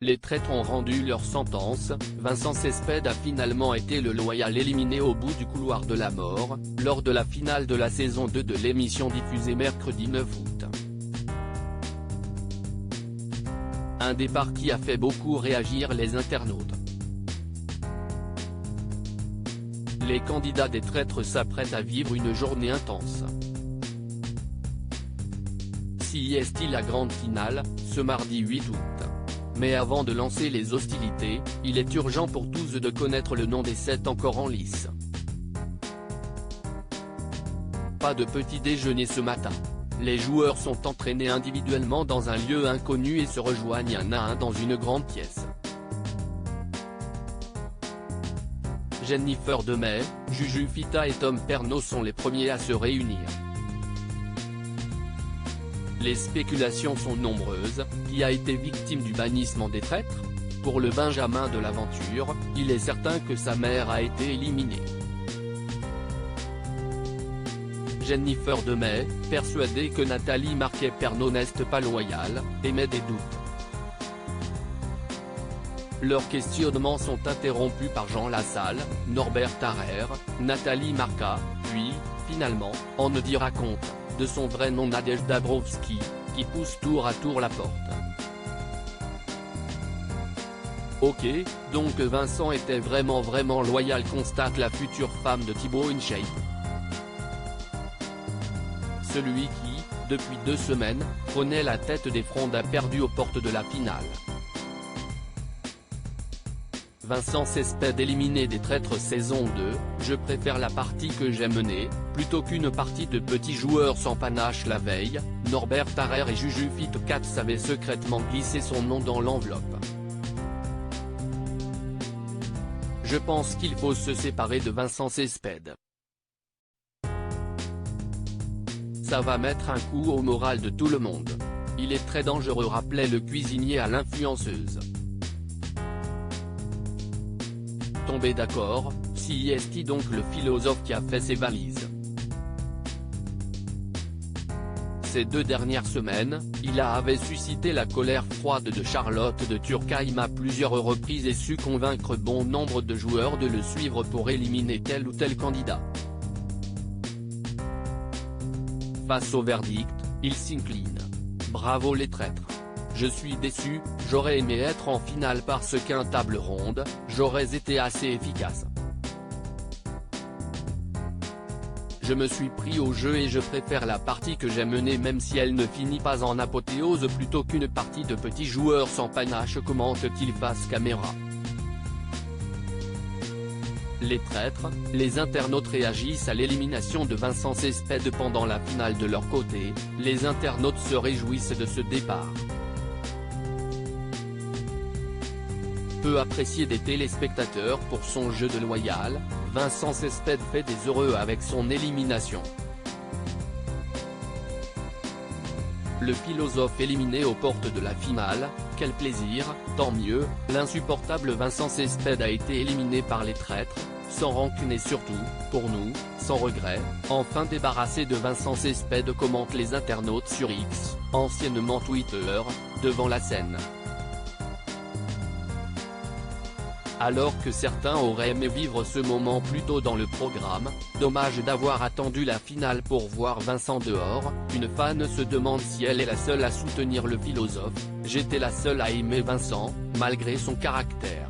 Les traîtres ont rendu leur sentence, Vincent Cespedes a finalement été le loyal éliminé au bout du couloir de la mort, lors de la finale de la saison 2 de l'émission diffusée mercredi 9 août. Un départ qui a fait beaucoup réagir les internautes. Les candidats des traîtres s'apprêtent à vivre une journée intense. Si est la grande finale, ce mardi 8 août. Mais avant de lancer les hostilités, il est urgent pour tous de connaître le nom des 7 encore en lice. Pas de petit déjeuner ce matin. Les joueurs sont entraînés individuellement dans un lieu inconnu et se rejoignent un à un dans une grande pièce. Jennifer Demey, Juju Fita et Tom Pernaut sont les premiers à se réunir. Les spéculations sont nombreuses. Qui a été victime du bannissement des traîtres? Pour le Benjamin de l'aventure, il est certain que sa mère a été éliminée. Jennifer Demey, persuadée que Nathalie Marquet-Pernaut n'est pas loyale, émet des doutes. Leurs questionnements sont interrompus par Jean Lassalle, Norbert Tarrer, Nathalie Marca, puis, finalement, on ne dira compte, de son vrai nom Nadège Dabrowski, qui pousse tour à tour la porte. Ok, donc Vincent était vraiment loyal, constate la future femme de Thibaut InShape. Celui qui, depuis 2 semaines, prenait la tête des frondes a perdu aux portes de la finale. Vincent Cespedes éliminé des traîtres saison 2, je préfère la partie que j'ai menée, plutôt qu'une partie de petits joueurs sans panache la veille, Norbert Tarrer et Juju Fita avaient secrètement glissé son nom dans l'enveloppe. Je pense qu'il faut se séparer de Vincent Cespedes. Ça va mettre un coup au moral de tout le monde. Il est très dangereux, rappelait le cuisinier à l'influenceuse. Tombé d'accord, si est donc le philosophe qui a fait ses valises. Ces 2 dernières semaines, il avait suscité la colère froide de Charlotte de Turckheim à plusieurs reprises et su convaincre bon nombre de joueurs de le suivre pour éliminer tel ou tel candidat. Face au verdict, il s'incline. Bravo les traîtres. Je suis déçu, j'aurais aimé être en finale parce qu'un table ronde, j'aurais été assez efficace. Je me suis pris au jeu et je préfère la partie que j'ai menée même si elle ne finit pas en apothéose plutôt qu'une partie de petits joueurs sans panache, commente-t-il face caméra. Les traîtres, les internautes réagissent à l'élimination de Vincent Cespedes pendant la finale de leur côté, les internautes se réjouissent de ce départ. Peu apprécié des téléspectateurs pour son jeu de loyal, Vincent Cespedes fait des heureux avec son élimination. Le philosophe éliminé aux portes de la finale, quel plaisir, tant mieux, l'insupportable Vincent Cespedes a été éliminé par les traîtres, sans rancune et surtout, pour nous, sans regret, enfin débarrassé de Vincent Cespedes, commentent les internautes sur X, anciennement Twitter, devant la scène. Alors que certains auraient aimé vivre ce moment plus tôt dans le programme, dommage d'avoir attendu la finale pour voir Vincent dehors, une fan se demande si elle est la seule à soutenir le philosophe, j'étais la seule à aimer Vincent, malgré son caractère.